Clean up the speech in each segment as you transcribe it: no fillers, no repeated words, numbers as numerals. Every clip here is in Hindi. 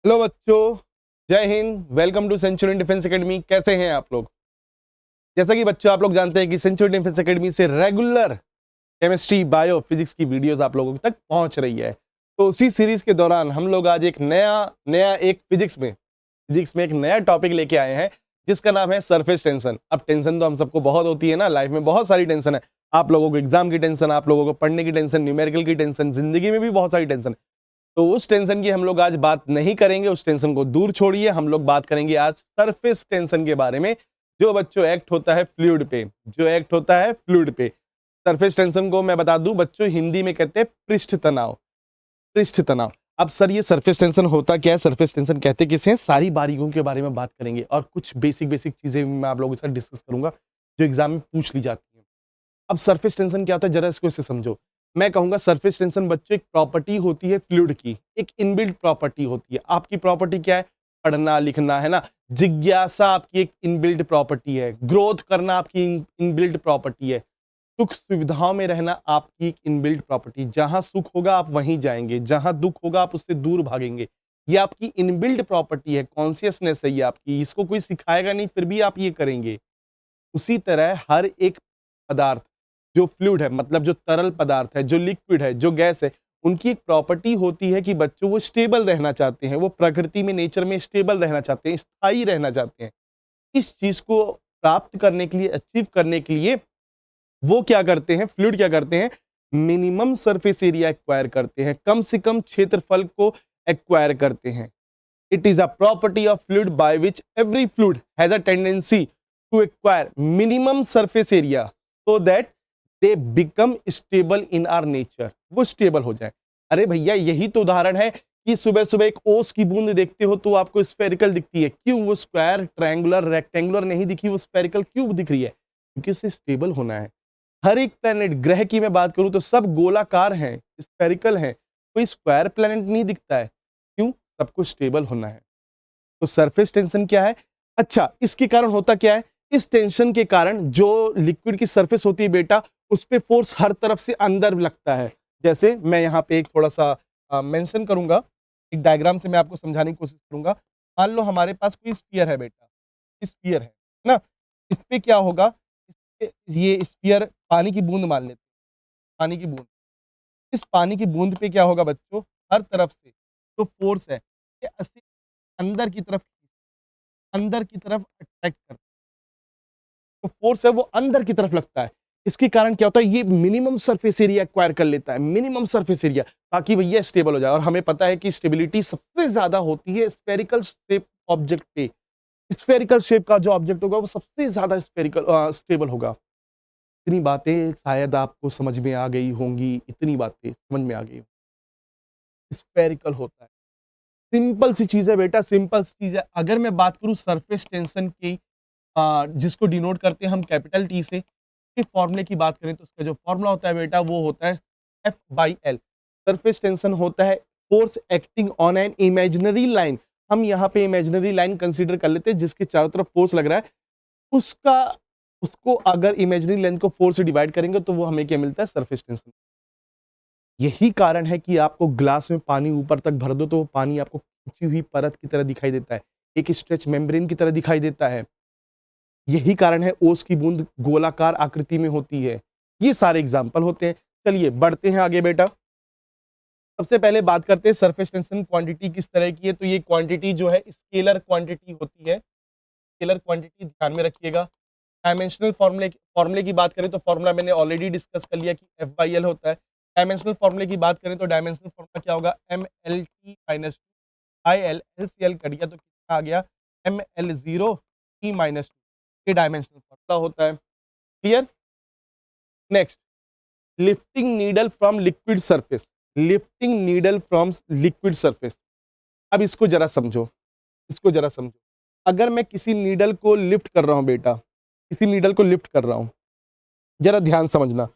हेलो बच्चों, जय हिंद। Welcome to Centurion Defence Academy. कैसे हैं आप लोग? जैसा कि बच्चों आप लोग जानते हैं कि सेंचुरियन डिफेंस एकेडमी से रेगुलर केमिस्ट्री, बायो, फिजिक्स की वीडियोस आप लोगों तक पहुंच रही है। तो उसी सीरीज के दौरान हम लोग आज एक नया एक फिजिक्स में एक नया टॉपिक लेके आए हैं जिसका नाम है सरफेस टेंशन। अब टेंशन तो हम सबको बहुत होती है ना, लाइफ में बहुत सारी टेंशन है। आप लोगों को एग्जाम की टेंशन, आप लोगों को पढ़ने की टेंशन, न्यूमेरिकल की टेंशन, जिंदगी में भी बहुत सारी टेंशन। तो उस टेंशन की हम लोग आज बात नहीं करेंगे, उस टेंशन को दूर छोड़िए। हम लोग बात करेंगे आज सरफेस टेंशन के बारे में, जो बच्चों एक्ट होता है फ्लूइड पे। सरफेस टेंशन को मैं बता दूं बच्चों, हिंदी में कहते हैं पृष्ठ तनाव। अब सर ये सरफेस टेंशन होता क्या है, सरफेस टेंशन कहते किसे हैं, सारी बारीकियों के बारे में बात करेंगे और कुछ बेसिक बेसिक चीजें मैं आप लोगों के साथ डिस्कस करूंगा जो एग्जाम में पूछ ली जाती है। अब सरफेस टेंशन क्या होता है, जरा इसको इससे समझो। मैं कहूंगा सरफेस टेंशन बच्चों एक प्रॉपर्टी होती है फ्लूइड की, एक इनबिल्ट प्रॉपर्टी होती है। आपकी प्रॉपर्टी क्या है? पढ़ना लिखना, है ना। जिज्ञासा आपकी एक इनबिल्ट प्रॉपर्टी है। ग्रोथ करना आपकी इनबिल्ट प्रॉपर्टी है। सुख सुविधाओं में रहना आपकी एक इनबिल्ट प्रॉपर्टी। जहां सुख होगा आप वहीं जाएंगे, जहां दुख होगा आप उससे दूर भागेंगे। ये आपकी इनबिल्ट प्रॉपर्टी है, कॉन्शियसनेस है ये आपकी। इसको कोई सिखाएगा नहीं, फिर भी आप ये करेंगे। उसी तरह हर एक पदार्थ जो फ्लूइड है, मतलब जो तरल पदार्थ है, जो लिक्विड है, जो गैस है, उनकी एक प्रॉपर्टी होती है कि बच्चों वो स्टेबल रहना चाहते हैं, वो प्रकृति में, नेचर में स्टेबल रहना चाहते हैं, स्थायी रहना चाहते हैं। इस चीज को प्राप्त करने के लिए, अचीव करने के लिए वो क्या करते हैं, फ्लूइड क्या करते हैं, मिनिमम सरफेस एरिया एक्वायर करते हैं, कम से कम क्षेत्रफल को एक्वायर करते हैं। It is a property of fluid by which every fluid has a tendency to acquire minimum surface area so that they become stable in our nature। वो स्टेबल हो जाए। अरे भैया यही तो उदाहरण है कि सुबह सुबह एक ओस की बूंद देखते हो तो आपको स्फेरिकल दिखती है। क्यों? वो स्क्वायर, ट्रायंगुलर, रेक्टेंगुलर नहीं दिखी, वो स्फेरिकल क्यों दिख रही है? क्योंकि उसे स्टेबल होना है। हर एक प्लेनेट, ग्रह की मैं बात करूं तो सब गोलाकार हैं, स्फेरिकल हैं। कोई स्क्वायर प्लेनेट नहीं दिखता है। क्यों? सबको स्टेबल होना है। तो सरफेस टेंशन क्या है? अच्छा, इसके कारण होता क्या है? इस टेंशन के कारण जो लिक्विड की सरफेस होती है बेटा, उस पे फोर्स हर तरफ से अंदर लगता है। जैसे मैं यहाँ पे एक थोड़ा सा मेंशन करूंगा, एक डायग्राम से मैं आपको समझाने की कोशिश करूंगा। मान लो हमारे पास कोई स्फीयर है बेटा, स्फीयर है ना। इस पे क्या होगा, ये स्फीयर पानी की बूंद मान लेते हैं, पानी की बूंद। इस पानी की बूंद पे क्या होगा बच्चों, हर तरफ से जो फोर्स है ये अंदर की तरफ अट्रैक्ट करता है। तो फोर्स है वो अंदर की तरफ लगता है। इसके कारण क्या होता है, ये मिनिमम सरफेस एरिया एक्वायर कर लेता है, मिनिमम सरफेस एरिया, ताकि भैया स्टेबल हो जाए। और हमें पता है कि स्टेबिलिटी सबसे ज्यादा होती है स्फेरिकल शेप ऑब्जेक्ट पे। स्फेरिकल शेप का जो ऑब्जेक्ट होगा वो सबसे ज्यादा स्टेबल होगा। इतनी बातें शायद आपको समझ में आ गई होंगी, इतनी बातें समझ में आ गई। स्फेरिकल होता है, सिंपल सी चीज है बेटा, सिंपल सी चीज है। अगर मैं बात करूं सरफेस टेंशन की, जिसको डिनोट करते हैं हम कैपिटल टी से, के फॉर्मूले की बात करें तो उसका जो फॉर्मूला होता है बेटा वो होता है F/L। सरफेस टेंशन होता है force acting on an imaginary line. हम यहाँ पे इमेजिनरी लाइन कंसीडर कर लेते हैं जिसके चारों तरफ फोर्स लग रहा है। उसका उसको अगर इमेजिनरी लेंथ को 4 से डिवाइड करेंगे तो वो हमें क्या मिलता है, सरफेस टेंशन। यही कारण है कि आपको ग्लास में पानी ऊपर तक भर दो तो वो पानी आपको खिंची हुई परत की तरह दिखाई देता है, एक स्ट्रेच मेम्ब्रेन की तरह दिखाई देता है। यही कारण है ओस की बूंद गोलाकार आकृति में होती है। ये सारे एग्जाम्पल होते हैं। चलिए बढ़ते हैं आगे बेटा। सबसे पहले बात करते हैं सरफेस टेंशन क्वांटिटी किस तरह की है। तो ये क्वांटिटी जो है स्केलर क्वांटिटी होती है। स्केलर क्वांटिटी ध्यान में रखिएगा। डायमेंशनल फॉर्मूले की बात करें तो फॉर्मूला मैंने ऑलरेडी डिस्कस कर लिया कि F/L होता है। डायमेंशनल फॉर्मूले की बात करें तो डायमेंशनल फॉर्मूला क्या होगा, MLT minus I L, LCL cut गया तो कितना आ गया, ML0 T माइनस 2। ये डायमेंशनल फॉर्मूला होता है। Clear? Next, lifting needle from liquid surface. Lifting needle from liquid surface. अब इसको जरा समझो, इसको जरा समझो। अगर मैं किसी नीडल को लिफ्ट कर रहा हूं बेटा, किसी नीडल को लिफ्ट कर रहा हूं, जरा ध्यान समझना।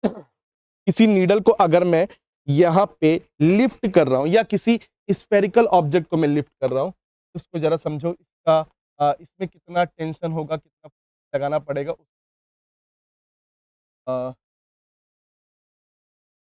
किसी नीडल को अगर मैं यहां पे लिफ्ट कर रहा हूं या किसी स्फेरिकल ऑब्जेक्ट को मैं लिफ्ट कर रहा हूं, तो उसको जरा समझो। इसका इसमें कितना टेंशन होगा, कितना लगाना पड़ेगा।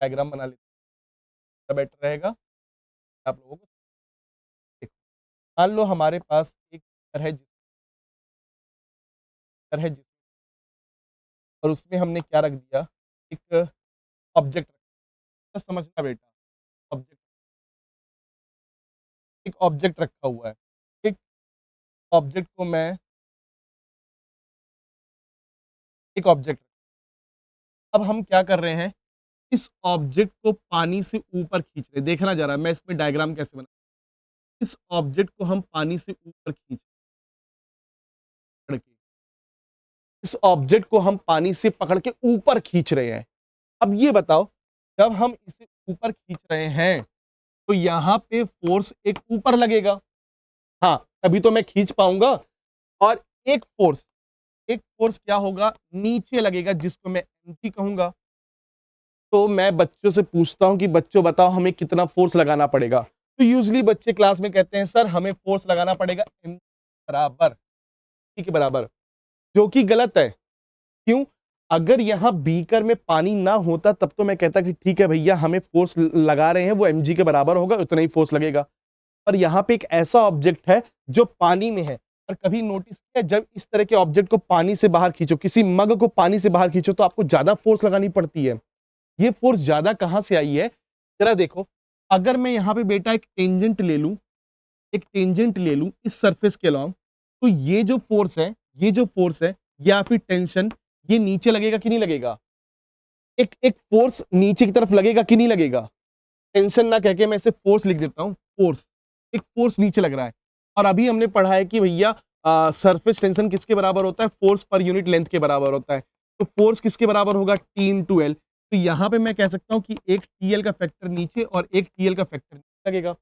डायग्राम बना लेते बेटर रहेगा आप लोगों को। मान लो हमारे पास एक है और उसमें हमने क्या रख दिया, एक ऑब्जेक्ट रखा, समझना बेटा, ऑब्जेक्ट, एक ऑब्जेक्ट रखा हुआ है। एक ऑब्जेक्ट को मैं एक ऑब्जेक्ट, अब हम क्या कर रहे हैं, इस ऑब्जेक्ट को पानी से ऊपर खींच रहे हैं। देखना जरा मैं इसमें डायग्राम कैसे बना, इस ऑब्जेक्ट को हम पानी से ऊपर खींच पकड़ के, इस ऑब्जेक्ट को हम पानी से पकड़ के ऊपर खींच रहे हैं। अब ये बताओ, जब हम इसे ऊपर खींच रहे हैं तो यहां पे फोर्स एक ऊपर लगेगा, हाँ तभी तो मैं खींच पाऊंगा। और एक फोर्स क्या होगा, नीचे लगेगा, जिसको मैं एनटी कहूंगा। तो मैं बच्चों से पूछता हूं कि बच्चों बताओ हमें कितना फोर्स लगाना पड़ेगा। तो यूजली बच्चे क्लास में कहते हैं सर हमें फोर्स लगाना पड़ेगा एम बराबर, टी के बराबर, जो कि गलत है। क्यों? अगर यहां बीकर में पानी ना होता तब तो मैं कहता कि ठीक है भैया हमें फोर्स लगा रहे हैं वो एमजी के बराबर होगा, उतना ही फोर्स लगेगा। पर यहां पे एक ऐसा ऑब्जेक्ट है जो पानी में है। और कभी नोटिस किया, जब इस तरह के ऑब्जेक्ट को पानी से बाहर खींचो, किसी मग को पानी से बाहर खींचो, तो आपको ज्यादा फोर्स लगानी पड़ती है। ये फोर्स ज्यादा कहां से आई है, जरा देखो। अगर मैं यहां पे बेटा एक टेंजेंट ले लूं, एक टेंजेंट ले लूं इस सरफेस के अलॉन्ग, तो ये जो फोर्स है, ये जो फोर्स है या फिर टेंशन, ये नीचे लगेगा कि नहीं लगेगा? एक एक फोर्स नीचे की तरफ लगेगा कि नहीं लगेगा? टेंशन ना कह के मैं इसे फोर्स लिख देता हूं, फोर्स, एक फोर्स नीचे लग रहा है। और अभी हमने पढ़ा है कि भैया सरफेस टेंशन किसके बराबर होता है, फोर्स पर यूनिट लेंथ के बराबर होता है। तो फोर्स किसके बराबर होगा, टी इंटू एल। तो यहां पे मैं कह सकता हूं कि एक टीएल का फैक्टर नीचे और एक टीएल का फैक्टर नीचे लगेगा।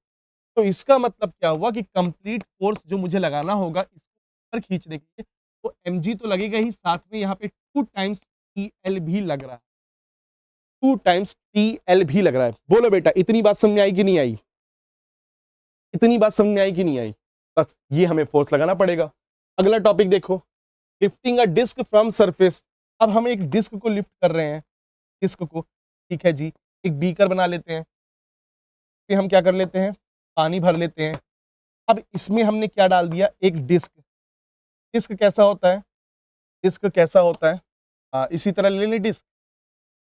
तो इसका मतलब क्या हुआ कि कंप्लीट फोर्स जो मुझे लगाना होगा इसको ऊपर खींचने के लिए, तो mg तो लगेगा ही, साथ में यहाँ पे 2 टाइम्स टीएल भी लग रहा है, 2 टाइम्स टीएल भी लग रहा है। बोलो बेटा इतनी बात समझ में आई कि नहीं आई? इतनी बात समझ में आई कि नहीं आई? बस ये हमें फोर्स लगाना पड़ेगा। अगला टॉपिक देखो, lifting a disc from surface. अब हम एक डिस्क को लिफ्ट कर रहे हैं, डिस्क को, ठीक है जी, एक बीकर बना लेते हैं, फिर हम क्या कर लेते हैं, पानी भर लेते हैं। अब इसमें हमने क्या डाल दिया, एक डिस्क। डिस्क कैसा होता है, डिस्क कैसा होता है, इसी तरह ले लें डिस्क,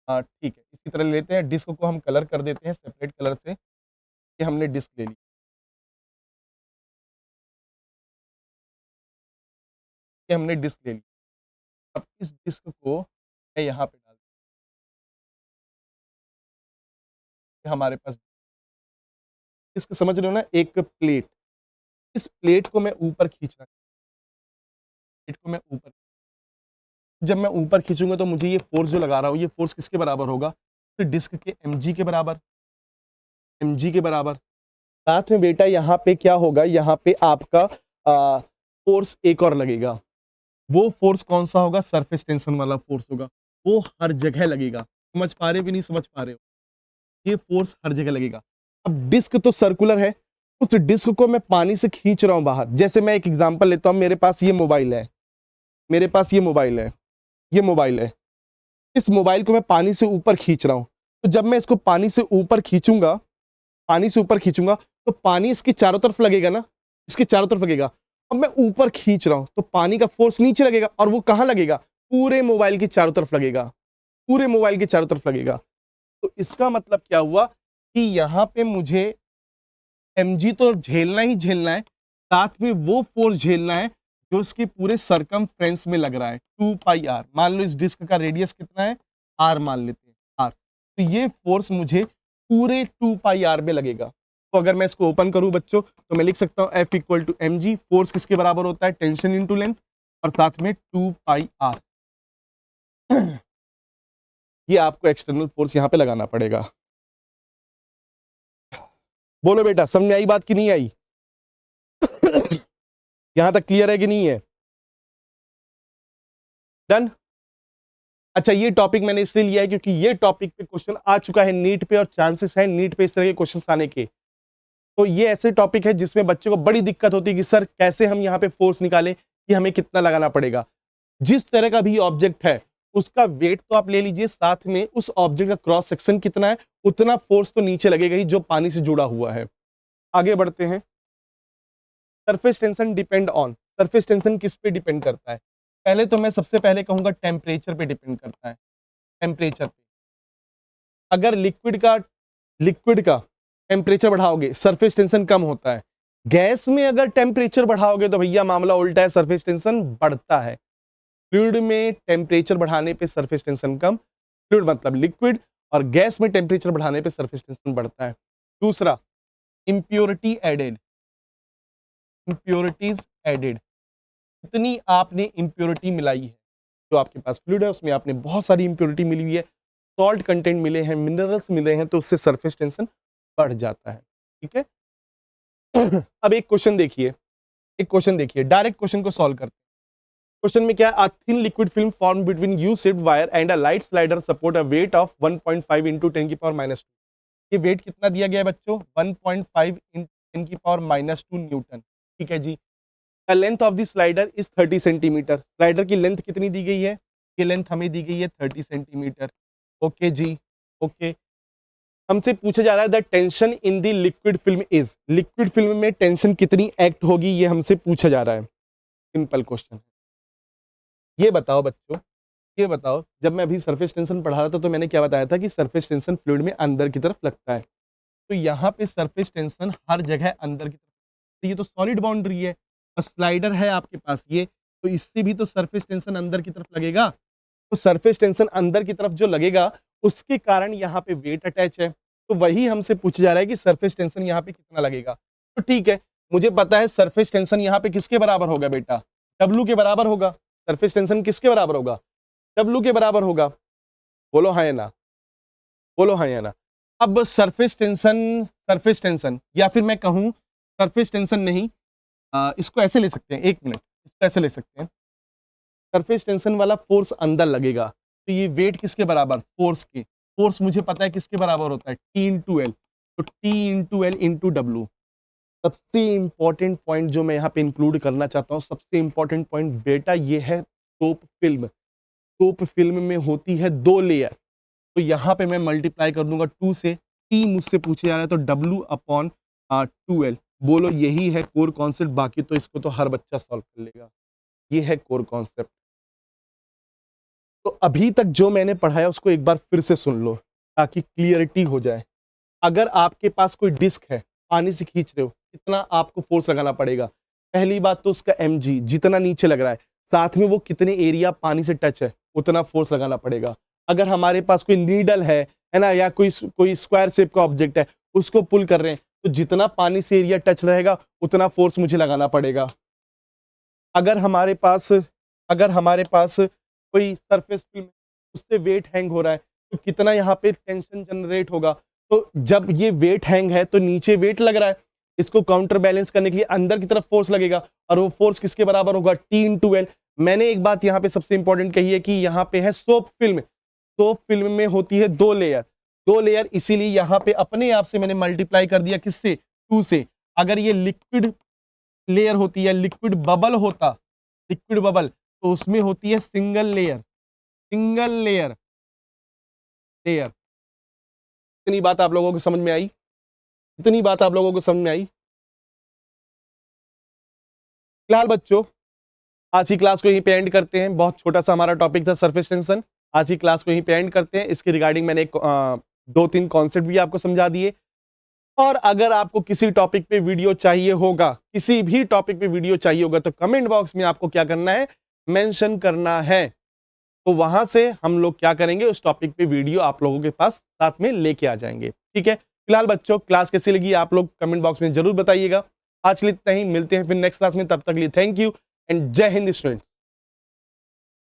ठीक है, इसी तरह लेते हैं। डिस्क को हम कलर कर देते हैं सेपरेट कलर से, कि हमने डिस्क ले ली, कि हमने डिस्क ले ली। अब इस डिस्क को मैं यहाँ पे डाल दूं, हमारे पास डिस्क, समझ रहे हो ना, एक प्लेट, इस प्लेट को मैं ऊपर खींचना, प्लेट को मैं ऊपर, जब मैं ऊपर खींचूंगा तो मुझे ये फोर्स जो लगा रहा हूँ, ये फोर्स किसके बराबर होगा, तो डिस्क के mg के बराबर, mg के बराबर। साथ में बेटा यहाँ पे क्या होगा, यहाँ पे आपका फोर्स एक और लगेगा। वो फोर्स कौन सा होगा, सरफेस टेंशन वाला फोर्स होगा, वो हर जगह लगेगा। समझ पा रहे हो कि नहीं समझ पा रहे हो? ये फोर्स हर जगह लगेगा। अब डिस्क तो सर्कुलर है, उस डिस्क को मैं पानी से खींच रहा हूं बाहर। जैसे मैं एक एग्जांपल लेता हूं, मेरे पास ये मोबाइल है, मेरे पास ये मोबाइल है, ये मोबाइल है, इस मोबाइल को मैं पानी से ऊपर खींच रहा हूं। तो जब मैं इसको पानी से ऊपर खींचूंगा, पानी से ऊपर खींचूंगा, तो पानी इसके चारों तरफ लगेगा ना, इसके चारों तरफ लगेगा। अब मैं ऊपर खींच रहा हूं तो पानी का फोर्स नीचे लगेगा, और वो कहां लगेगा, पूरे मोबाइल के चारों तरफ लगेगा, पूरे मोबाइल के चारों तरफ लगेगा। तो इसका मतलब क्या हुआ कि यहां पे मुझे mg तो झेलना ही झेलना है, साथ में वो फोर्स झेलना है जो इसके पूरे सरकमफ्रेंस में लग रहा है, 2 पाई आर। मान लो इस डिस्क का रेडियस कितना है, आर मान लेते हैं, आर। तो ये फोर्स मुझे पूरे 2 पाई आर में लगेगा। तो अगर मैं इसको ओपन करूं बच्चों, तो मैं लिख सकता हूं F equal to M G, force किसके बराबर होता है, टेंशन इंटू लेंथ, और साथ में 2 पाई आर। ये आपको एक्सटर्नल फोर्स यहां पे लगाना पड़ेगा। बोलो बेटा समझ में आई बात कि नहीं आई? यहां तक क्लियर है कि नहीं है? डन। अच्छा, ये टॉपिक मैंने इसलिए लिया है क्योंकि ये टॉपिक पे क्वेश्चन आ चुका है नीट पे, और चांसेस है नीट पे इस तरह के क्वेश्चन आने के। तो ये ऐसे टॉपिक है जिसमें बच्चे को बड़ी दिक्कत होती है कि सर कैसे हम यहाँ पे फोर्स निकालें, कि हमें कितना लगाना पड़ेगा। जिस तरह का भी ऑब्जेक्ट है उसका वेट तो आप ले लीजिए, साथ में उस ऑब्जेक्ट का क्रॉस सेक्शन कितना है, उतना फोर्स तो नीचे लगेगा ही जो पानी से जुड़ा हुआ है। आगे बढ़ते हैं। Surface tension depend on, surface tension किस पे डिपेंड करता है? पहले तो मैं सबसे पहले कहूंगा टेम्परेचर पे डिपेंड करता है, टेम्परेचर पे। अगर लिक्विड का टेम्परेचर बढ़ाओगे सरफेस टेंशन कम होता है, गैस में अगर टेम्परेचर बढ़ाओगे तो भैया मामला उल्टा है, सरफेस टेंशन बढ़ता है। फ्लूइड में टेम्परेचर बढ़ाने पे सरफेस टेंशन कम, फ्लूइड मतलब लिक्विड, और गैस में टेम्परेचर बढ़ाने पे सरफेस टेंशन बढ़ता है। दूसरा, इम्प्योरिटी एडेड, इम्प्योरिटीज एडेड, इतनी आपने इम्प्योरिटी मिलाई है, जो आपके पास फ्लूइड है उसमें आपने बहुत सारी इम्प्योरिटी मिली हुई है, सॉल्ट कंटेंट मिले हैं, मिनरल्स मिले हैं, तो उससे सरफेस टेंशन बढ़ जाता है। ठीक है। अब एक क्वेश्चन देखिए, डायरेक्ट क्वेश्चन को सॉल्व करते हैं। क्वेश्चन में क्या है? A thin liquid film form between U shaped wire and a light slider support a weight of 1.5 into 10 की पावर -2। ये वेट कितना दिया गया है बच्चों? 1.5 इन 10 की पावर -2 न्यूटन। ठीक है जी। The length of the slider is 30 centimetre. Slider की लेंथ कितनी दी गई है? ये लेंथ हमें दी गई है 30 सेंटीमीटर। ओके जी, ओके। हमसे पूछा जा रहा है the tension in the liquid film is, liquid film में टेंशन कितनी एक्ट होगी, ये हमसे पूछा जा रहा है। Simple question. ये बताओ बच्चों, ये बताओ, जब मैं अभी सरफेस टेंशन पढ़ा रहा था तो मैंने क्या बताया था कि सरफेस टेंशन फ्लूइड में अंदर की तरफ लगता है। तो यहाँ पे सरफेस टेंशन हर जगह अंदर की तरफ, तो ये तो सॉलिड बाउंड्री है और स्लाइडर है आपके पास ये, तो इससे भी तो सरफेस टेंशन अंदर की तरफ लगेगा। तो सरफेस टेंशन अंदर की तरफ जो लगेगा उसके कारण यहाँ पे वेट अटैच है, तो वही हमसे पूछा जा रहा है कि सरफेस टेंशन यहाँ पे कितना लगेगा। तो ठीक है, मुझे पता है सरफेस टेंशन यहाँ पे किसके बराबर होगा बेटा? W के बराबर होगा। सरफेस टेंशन किसके बराबर होगा? W के बराबर होगा। बोलो हाँ या ना, बोलो हाँ या ना। अब सरफेस टेंशन या फिर मैं कहूं सरफेस टेंशन नहीं, इसको ऐसे ले सकते हैं, एक मिनट, इसको ऐसे ले सकते हैं। सरफेस टेंशन वाला फोर्स अंदर लगेगा, तो ये वेट किसके बराबर? फोर्स के। फोर्स मुझे पता है किसके बराबर होता है? T into L. तो T into L into W. सबसे इंपॉर्टेंट पॉइंट जो मैं यहाँ पे इंक्लूड करना चाहता हूँ, सबसे इंपॉर्टेंट पॉइंट बेटा ये है सोप फिल्म। सोप फिल्म में होती है 2 लेयर, तो यहाँ पे मैं मल्टीप्लाई कर दूंगा 2 से। T मुझसे पूछे जा रहा है तो W अपॉन 2L। बोलो यही है कोर कॉन्सेप्ट, बाकी तो इसको तो हर बच्चा सॉल्व कर लेगा। ये है कोर कॉन्सेप्ट। तो अभी तक जो मैंने पढ़ाया उसको एक बार फिर से सुन लो ताकि क्लियरिटी हो जाए। अगर आपके पास कोई डिस्क है, पानी से खींच रहे हो, कितना आपको फोर्स लगाना पड़ेगा? पहली बात तो उसका mg जितना नीचे लग रहा है, साथ में वो कितने एरिया पानी से टच है उतना फोर्स लगाना पड़ेगा। अगर हमारे पास कोई नीडल है ना, या कोई स्क्वायर शेप का ऑब्जेक्ट है, उसको पुल कर रहे हैं, तो जितना पानी से एरिया टच रहेगा उतना फोर्स मुझे लगाना पड़ेगा। अगर हमारे पास कोई सरफेस फिल्म उससे वेट हैंग हो रहा है, तो कितना यहाँ पे टेंशन जनरेट होगा। तो जब ये वेट हैंग है तो नीचे वेट लग रहा है, इसको काउंटर बैलेंस करने के लिए अंदर की तरफ फोर्स लगेगा, और वो फोर्स किसके बराबर होगा? T into L. मैंने एक बात यहाँ पे सबसे इंपॉर्टेंट कही है कि यहाँ पे है सोप फिल्म। सोप फिल्म में होती है 2 लेयर, 2 लेयर, इसीलिए यहाँ पे अपने आप से मैंने मल्टीप्लाई कर दिया किससे? 2 से। अगर ये लिक्विड लेयर होती है, लिक्विड बबल होता, लिक्विड बबल, तो उसमें होती है single layer, single layer layer. इतनी बात आप लोगों को समझ में आई? इतनी बात आप लोगों को समझ में आई? फिलहाल बच्चों आज की क्लास को यहीं पे एंड करते हैं। बहुत छोटा सा हमारा टॉपिक था सरफेस टेंशन। आज की क्लास को यहीं पे एंड करते हैं। इसके रिगार्डिंग मैंने 2-3 कॉन्सेप्ट भी आपको समझा दिए। और अगर आपको किसी टॉपिक पे वीडियो चाहिए होगा, किसी भी टॉपिक पे वीडियो चाहिए होगा, तो कमेंट बॉक्स में आपको क्या करना है? मेंशन करना है। तो वहां से हम लोग क्या करेंगे? उस टॉपिक पे वीडियो आप लोगों के पास साथ में लेके आ जाएंगे। ठीक है। फिलहाल बच्चों क्लास कैसी लगी आप लोग कमेंट बॉक्स में जरूर बताइएगा। आज के लिए इतना ही, मिलते हैं फिर नेक्स्ट क्लास में। तब तक के लिए थैंक यू एंड जय हिंद स्टूडेंट्स।